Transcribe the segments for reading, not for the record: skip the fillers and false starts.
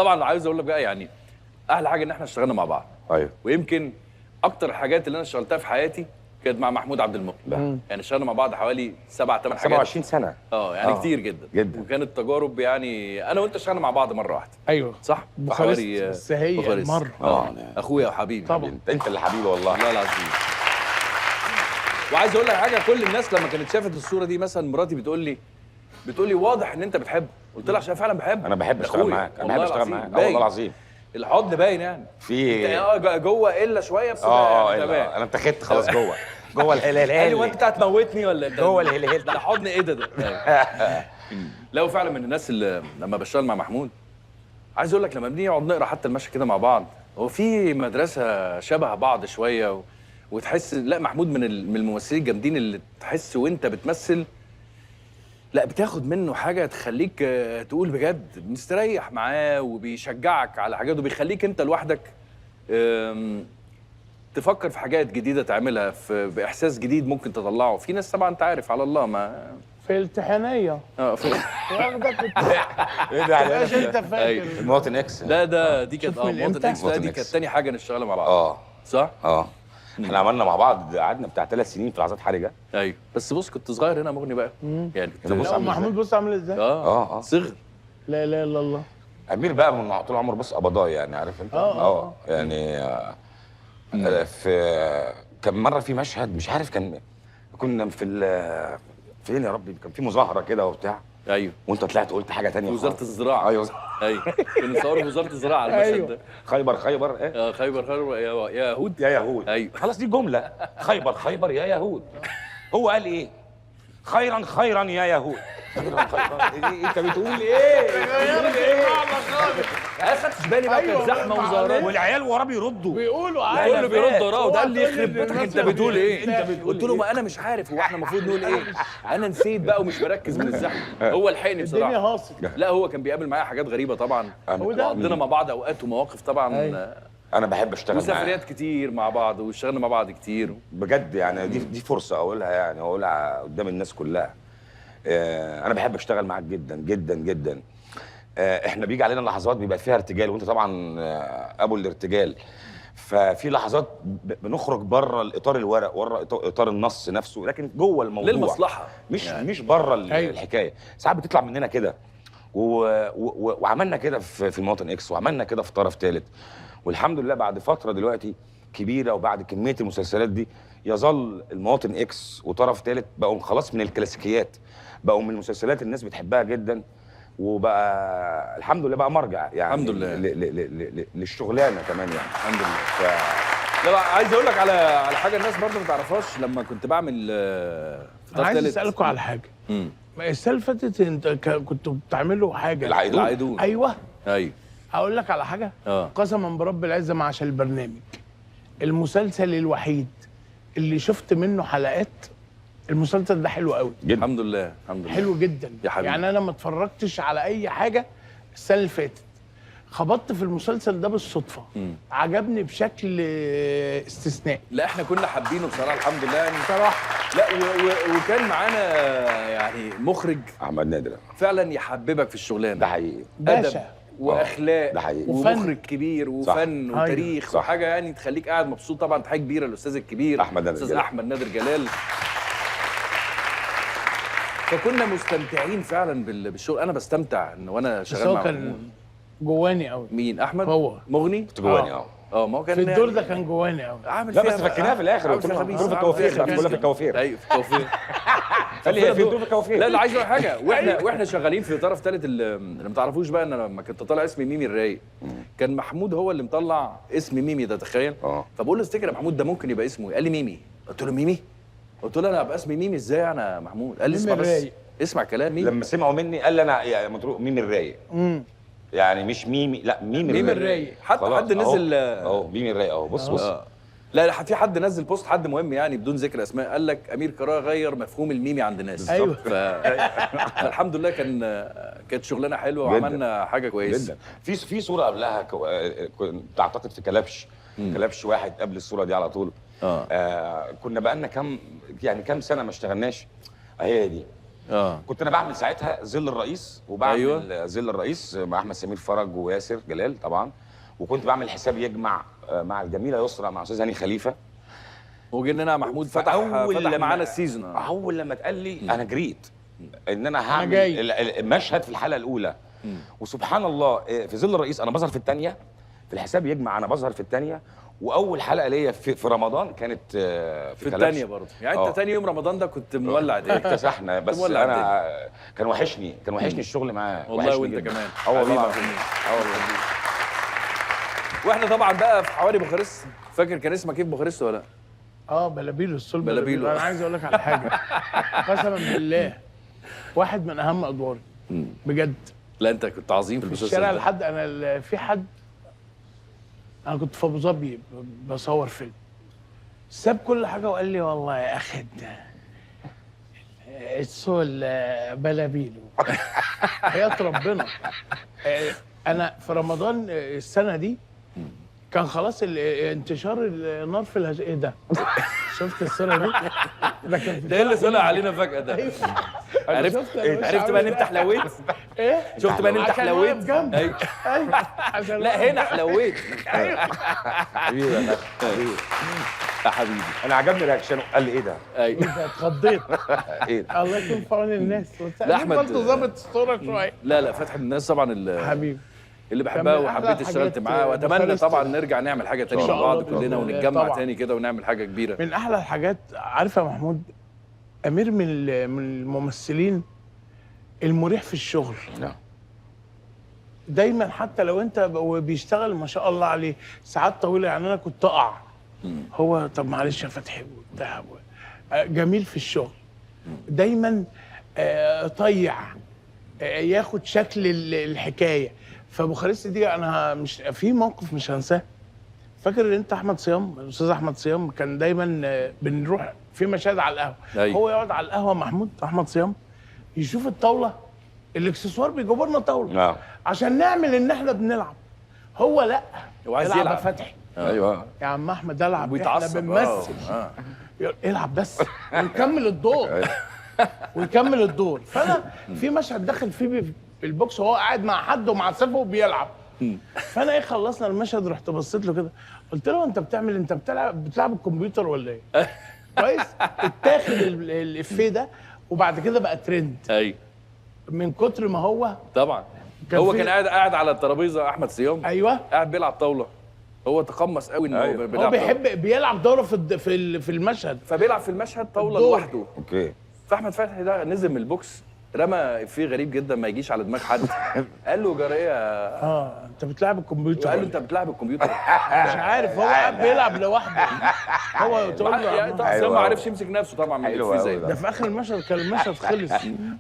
طبعا عايز اقول لك بقى يعني احلى حاجه ان احنا اشتغلنا مع بعض. ايوه. ويمكن اكتر الحاجات اللي انا اشتغلتها في حياتي كانت مع محمود عبد المقيم. يعني اشتغلنا مع بعض حوالي 7 8 حاجات. 27 سنه. يعني كتير جدا جدا. وكانت تجارب، يعني انا وانت اشتغلنا مع بعض مره واحده. ايوه صح؟ بوخارست، بس هي بوخارست. مره. اخويا وحبيبي. طبعا. انت اللي حبيبي والله. والله العظيم. وعايز اقول لك حاجه، كل الناس لما كانت شافت الصوره دي، مثلا مراتي بتقول لي واضح ان انت بتحبه. قلت لها عشان فعلا بحبه. انا بحب اشتغل معاك، انا بحب اشتغل معاك والله العظيم. الحضن باين يعني. في جوه الا شويه بس. انا اتخذت خلاص جوه الهلال. قال لي وانت انت هتموتني ولا انت جوه الهلال ده حضن ايه ده؟ لا وفعلا من الناس اللي لما بشتغل مع محمود، عايز اقول لك لما بنقعد نقرا حتى المشهد كده مع بعض، هو في مدرسه شبه بعض شويه وتحس لا محمود من الممثلين الجامدين اللي تحس وانت بتمثل لا بتاخد منه حاجه تخليك تقول بجد مستريح معاه، وبيشجعك على حاجات وبيخليك انت لوحدك تفكر في حاجات جديده تعملها باحساس جديد ممكن تطلعه. في ناس طبعا انت عارف على الله ما في الامتحانيه واخدك ايه ده على مش انت فاكر المواطن اكس؟ لا دي كانت مواطن اكس. دي كانت تاني حاجه نشتغل مع بعض. صح؟ احنا عملنا مع بعض، قعدنا بتاع 3 سنين في لحظات حرجه. ايوه بس بص كنت صغير هنا مغني بقى. يعني كنت لا محمود بص عامل ازاي؟ صغر. لا اله الا الله. امير بقى من طول عمره بص قبضاي، يعني عارف انت. يعني في كان مره في مشهد مش عارف كنا في فين يا ربي، كان في مظاهره كده وبتاع. ايوه وانت طلعت قلت حاجه ثانيه. وزاره الزراعه. ايوه كنا بنصور في وزاره الزراعه على المشهد ده. خيبر ايه؟ خيبر يا يهود. يا يهود. ايوه خلاص دي جمله. خيبر يا يهود. هو قال ايه؟ خيرا يا يهود. انت بتقول ايه؟ انا خدتش بالي بقى. كانت زحمه ومظاهرات والعيال وراه بيردوا بيقولوا كله بيرد وراه. وده اللي يخرب بيتك انت بتقول ايه؟ انت قلت له ما انا مش عارف هو احنا المفروض نقول ايه. انا نسيت بقى ومش مركز من الزحمه. هو لحقني بصراحه. الدنيا هاصل. لا هو كان بيقابل معايا حاجات غريبه طبعا. وقضينا مع بعض اوقات ومواقف طبعا. انا بحب اشتغل معاه. وسفريات كتير مع بعض واشتغلنا مع بعض كتير بجد. يعني دي فرصه اقولها، يعني اقولها قدام الناس كلها. انا بحب اشتغل معاك جدا جدا جدا. احنا بيجي علينا لحظات بيبقى فيها ارتجال، وانت طبعا ابو الارتجال. ففي لحظات بنخرج بره الاطار الورق، بره اطار النص نفسه، لكن جوه الموضوع للمصلحه مش بره الحكايه. ساعات بتطلع مننا كده وعملنا كده في المواطن اكس، وعملنا كده في طرف ثالث. والحمد لله بعد فتره دلوقتي كبيره وبعد كميه المسلسلات دي يظل المواطن اكس وطرف ثالث بقوا خلاص من الكلاسيكيات، بقوا من المسلسلات الناس بتحبها جدا، وبقى الحمد لله بقى مرجع يعني الحمد لله للشغلانه كمان يعني الحمد لله. لا بقى عايز اقول لك على حاجه الناس برضه ما تعرفهاش. لما كنت بعمل في انا عايز اسالكم على حاجه. السنه اللي فاتت انت كنتوا بتعملوا حاجه العيدون. ايوه هقول لك على حاجه. قسما برب العزه ما عشان البرنامج، المسلسل الوحيد اللي شفت منه حلقات، المسلسل ده حلو قوي جدا. الحمد لله حلو جدا يا حبيبي. يعني انا ما اتفرجتش على اي حاجه السنه اللي فاتت، خبطت في المسلسل ده بالصدفه. عجبني بشكل استثنائي. لا احنا كنا حابينه بصراحه الحمد لله يعني بصراحه. لا وكان معانا يعني مخرج احمد نادر فعلا يحببك في الشغلانه. ده حقيقي. باشا واخلاق. ده حقيقي. ومخرج كبير وفن صح. وتاريخ وحاجه يعني تخليك قاعد مبسوط. طبعا تحيه كبيره للاستاذ الكبير الاستاذ احمد نادر جلال. فكنا مستمتعين فعلا بالشغل. انا بستمتع وانا شغال معاه. هو كان جواني قوي. مين احمد؟ هو مغني؟ كنت جواني ما هو كان في الدور ده كان جواني قوي. لا بس فكناها في الاخر. قلت له في الكوافير. بقول في الكوافير. ايوه في الكوافير. خليها في الكوافير. لا عايز اقول حاجه. واحنا شغالين في طرف ثالث اللي ما تعرفوش بقى، ان لما كنت طالع اسم ميمي الرايق كان محمود هو اللي مطلع اسم ميمي ده. تخيل. فبقول له افتكر يا محمود ده ممكن يبقى اسمه. قال لي ميمي. قلت له ميمي؟ قلت له انا ابقى اسمي ميمي ازاي انا محمود؟ قال لي اسمع بس اسمع كلام ميمي. لما سمعوا مني قال لي انا يا مطروق ميمي الرايق. يعني مش ميمي، لا ميمي الرايق. حد نزل ميمي الرايق اهو. بص لا في حد نزل بوست، حد مهم يعني بدون ذكر اسماء، قال لك امير كرارة غير مفهوم الميمي عند الناس. ايوه. فالحمد لله كانت شغلانه حلوه وعملنا حاجه كويسه جدا. في صوره قبلها كنت اعتقد في كلبش واحد قبل الصوره دي على طول. كنا بقالنا كام سنه ما اشتغلناش. هي دي كنت انا بعمل ساعتها ظل الرئيس، وبعمل ظل الرئيس مع احمد سمير فرج وياسر جلال طبعا، وكنت بعمل حساب يجمع مع الجميله يسرا مع استاذ هاني خليفه. وجننا مع فتح معانا السيزون. اول لما اتقال لي انا جريت ان انا هعمل المشهد في الحلقه الاولى. وسبحان الله في ظل الرئيس انا بظهر في الثانيه، في الحساب يجمع انا بظهر في الثانيه، واول حلقه ليا في رمضان كانت في الثانيه برضه. يعني انت ثاني يوم رمضان ده كنت مولع الدنيا. اكتسحنا، بس انا كان وحشني الشغل معاه والله. وانت كمان. والله. واحنا طبعا بقى في حواري بوخارست. فاكر كان اسمك ايه في بوخارست ولا لا؟ بلابيلو الصلب. بلابيلو. انا عايز اقول لك على حاجه قسما بالله، واحد من اهم ادواري بجد. لا انت كنت عظيم في المسلسل. في الشارع لحد انا في حد، انا كنت في ابو ظبي بصور فيلم، ساب كل حاجه وقال لي والله يا اخي السول بلابيلو. حياة ربنا. انا في رمضان السنه دي كان خلاص انتشار النار في ايه ده؟ شفت الصوره دي؟ ده كان ايه اللي طلع علينا فجاه ده؟ أيوة. عرفت بقى ان انت حلويت؟ ايه؟ شفت بقى ان انت حلويت؟ ايوه. لا هنا حلويت. حبيبي يا حبيبي انا عجبني رياكشنه. قال لي ايه ده؟ ايه ده؟ اتخضيت. ايه ده؟ الله يكون في عون الناس. لا احمد قلت ظابط الصوره شويه. لا فتحي من الناس طبعا حبيبي اللي بحبها وحبيت اشتغلت معاه، واتمنى طبعا نرجع نعمل حاجه تانية مع بعض كلنا ونتجمع تاني كده ونعمل حاجه كبيره. من احلى الحاجات، عارف يا محمود، امير من الممثلين المريح في الشغل. دايما حتى لو انت بيشتغل ما شاء الله عليه ساعات طويله، يعني انا كنت اقع هو طب معلش يا فتحي وبتاع، جميل في الشغل دايما، طيع، ياخد شكل الحكايه. فبوخارست دي انا مش في موقف مش هنساه. فاكر ان انت احمد صيام، الاستاذ احمد صيام كان دايما بنروح في مشاهد على القهوه. أيوة. هو يقعد على القهوه محمود احمد صيام يشوف الطاوله، الاكسسوار بيجيبوا لنا طاوله عشان نعمل ان احنا بنلعب. هو لا، هو عايز يلعب. فتحي ايوه يا عم احمد العب، احنا بنمثل. العب بس ونكمل الدور. ويكمل الدور. فانا في مشهد داخل فيه البوكس وهو قاعد مع حد ومع سيفه وبيلعب. فانا خلصنا المشهد، رحت بصيت له كده قلت له انت بتلعب الكمبيوتر ولا ايه؟ كويس. اتاخد الافيه ده وبعد كده بقى ترند. ايوه من كتر ما هو طبعا هو كان قاعد على الترابيزه احمد صيام. ايوه قاعد بيلعب طاوله. هو تقمص قوي انه هو بيحب بيلعب دوره في المشهد، فبيلعب في المشهد طاوله لوحده. اوكي. فاحمد فتحي ده نزل من البوكس رمى افيه غريب جدا ما يجيش على دماغ حد. قال له جاريه انت بتلعب الكمبيوتر. قال له انت بتلعب الكمبيوتر. مش عارف، هو قاعد بيلعب لوحده. هو تقول له يعني طبعا ما عرفش يمسك نفسه طبعا من الافيه زي ده. في اخر المشهد كان المشهد خلص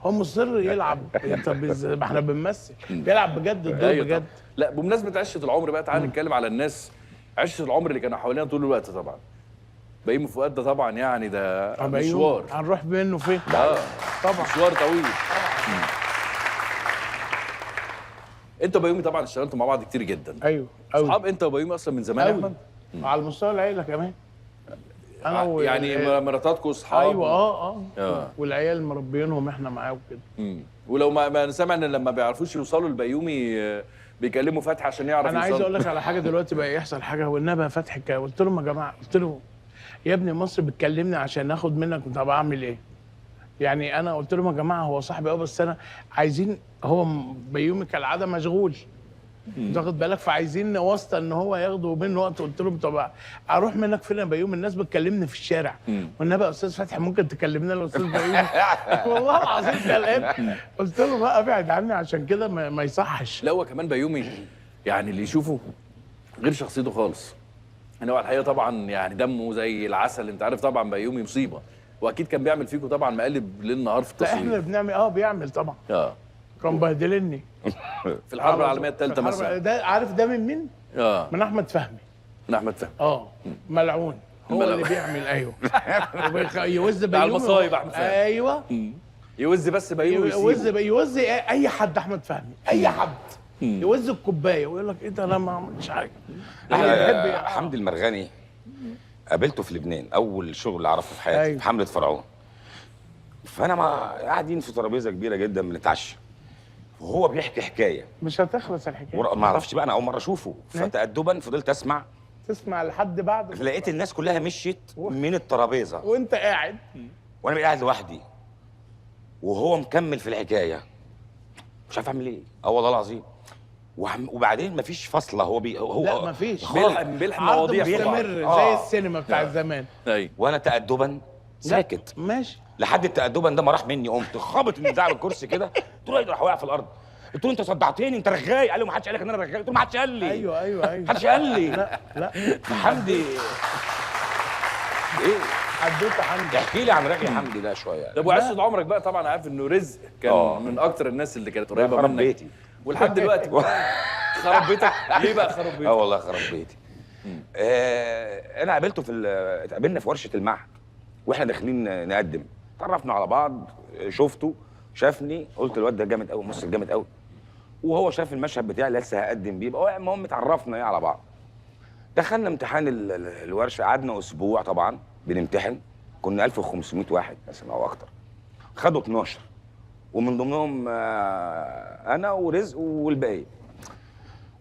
هو مصر يلعب. طب احنا بنمثل، بيلعب بجد الدور بجد. لا بمناسبه عشه العمر بقى، تعالى نتكلم على الناس عشه العمر اللي كانوا حوالينا طول الوقت. طبعا بيومي فؤاد ده طبعا يعني ده مشوار. هنروح منه فين؟ طبعا مشوار طويل. انت وبيومي طبعا اشتغلتوا مع بعض كتير جدا. ايوه صحاب انت وبيومي اصلا من زمان يا احمد؟ على مستوى العيله كمان. انا يعني مراتاتكم اصحاب؟ ايوه والعيال مربينهم احنا معاه وكده. ولو ما سمع ان لما بيعرفوش يوصلوا لبيومي بيكلموا فتحي عشان يعرف انا عايز اقول لك على حاجه دلوقتي بقى يحصل حاجه والنبي يا فتحي. قلت لهم يا جماعه، قلت له يا ابني مصر بتكلمني عشان اخد منك، طب اعمل ايه؟ يعني انا قلت لهم يا جماعه هو صاحبي بس انا عايزين، هو بيومي كالعاده مشغول واخد بالك، فعايزين واسطه ان هو ياخدوا منه وقت. قلت لهم طب اروح منك فين يا بيومي؟ الناس بتكلمني في الشارع. والنبي يا استاذ فتحي ممكن تكلمنا يا استاذ بيومي؟ والله العظيم كلام. قلت له بقى ابعد عني عشان كده ما يصحش. لا هو كمان بيومي يعني اللي يشوفه غير شخصيته خالص. يعني هو الحقيقه طبعا يعني دمه زي العسل. انت عارف طبعا بيومي مصيبه، واكيد كان بيعمل فيكم طبعا مقالب ليل نهار في التصوير. لا احنا بنعمل بيعمل طبعا. كان بهدلني في الحرب العالميه الثالثه مثلا. ده عارف ده من مين؟ من احمد فهمي. من احمد فهمي. ملعون هو اللي بيعمل. ايوه يوز بيومي على المصايب احمد فهمي. ايوه يوز بس بيومي يوز اي حد. احمد فهمي اي حد يوز الكوبايه ويقول لك ايه ده انا ما عملتش حاجه. حمدي المرغني قابلته في لبنان، اول شغل اعرفه في حياتي. في حمله فرعون. فانا قاعدين في ترابيزه كبيره جدا بنتعشى، وهو بيحكي حكايه مش هتخلص الحكايه. ما اعرفش بقى، انا اول مره اشوفه، فتأدبا فضلت اسمع. تسمع لحد بعد لقيت الناس كلها مشيت من الترابيزه وانت قاعد. وانا بقى قاعد لوحدي، وهو مكمل في الحكايه، مش عارف اعمل ايه. والله العظيم. وبعدين مفيش فاصله، هو لا مفيش. بيلحم عرض مواضيع مستمر زي السينما بتاع زمان. ايوه. وانا تأدبا ساكت ماشي. لحد التأدبا ده ما راح مني، قمت خابط من دعم الكرسي كده، قلت له ايه ده، راح واقع في الارض. قلت له انت صدعتني، انت رغاي. قال لي ما حدش قال لك ان انا رغاي. قلت له ما حدش قال لي. ايوه ما حدش قال لي. لا حمدي ايه؟ حدوته حمدي. احكي لي عن رغي حمدي ده شويه. طب وعشرة عمرك بقى طبعا عارف انه رزق كان من اكتر الناس اللي كانت قريبه خرب منك بيتي. ولحد دلوقتي خرب بيتك. ليه بقى خرب بيتك؟ والله خرب بيتي. انا قابلته اتقابلنا في ورشه المعهد واحنا داخلين نقدم، اتعرفنا على بعض، شفته شافني، قلت الواد ده جامد قوي، ممثل جامد قوي، وهو شاف المشهد بتاعي اللي لسه هقدم بيه. بقى المهم اتعرفنا ايه على بعض. دخلنا امتحان الورشه، قعدنا اسبوع طبعا بنمتحن، كنا 1500 واحد مثلا او اكتر، خدوا 12 ومن ضمنهم انا ورزق والباقي،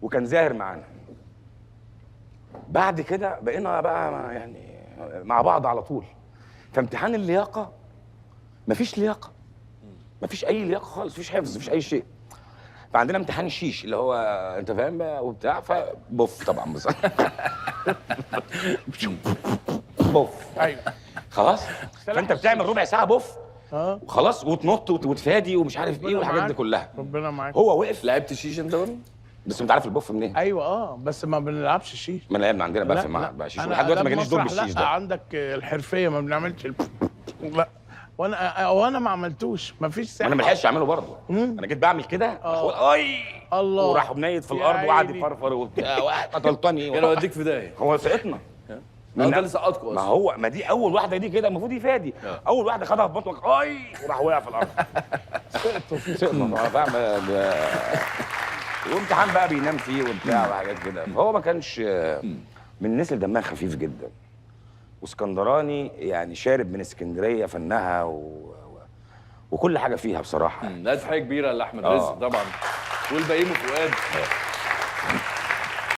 وكان زاهر معانا. بعد كده بقينا بقى يعني مع بعض على طول. فامتحان اللياقه مفيش لياقه، مفيش اي لياقه خالص، مفيش حفظ، مفيش اي شيء. فعندنا امتحان الشيش اللي هو انت فاهم بقى وبتاع، فبوف طبعا بس بوف. ايوه خلاص. فانت بتعمل ربع ساعه بوف وخلاص، وتنط وتفادي ومش عارف ايه والحاجات دي كلها. ربنا معاك. هو وقف. لعبت شيش انت برضه؟ بس انت عارف البوف منين؟ ايوه بس ما بنلعبش شيش. ما لعبنا عندنا بقى لا، في لا. المعهد بقى شيش، أنا ولحد دلوقتي ما جاليش دور مسرح بالشيش لا، ده. عندك الحرفيه ما بنعملش لا، وانا ما عملتوش، ما فيش ساعه. انا ما لحقتش اعمله برضه. انا جيت بعمل كده اي الله، وراح منيت في الارض وقعد يفرفر وبتاع قتلتني. كان اوديك في داهيه. هو سقطنا. ده اللي سقطكم ما اصلا. هو ما دي اول واحده دي كده المفروض يفادي. اول واحده خدها في بطنك اي وراح وقع في الارض. سقطنا فاهم. وامتحان بقى بينام فيه وبتاع وحاجات كده. فهو ما كانش من الناس اللي دمها خفيف جدا، واسكندراني يعني، شارب من اسكندريه فنها وكل حاجه فيها بصراحه. لا تحيه كبيره لاحمد رزق طبعا والبيومي فؤاد.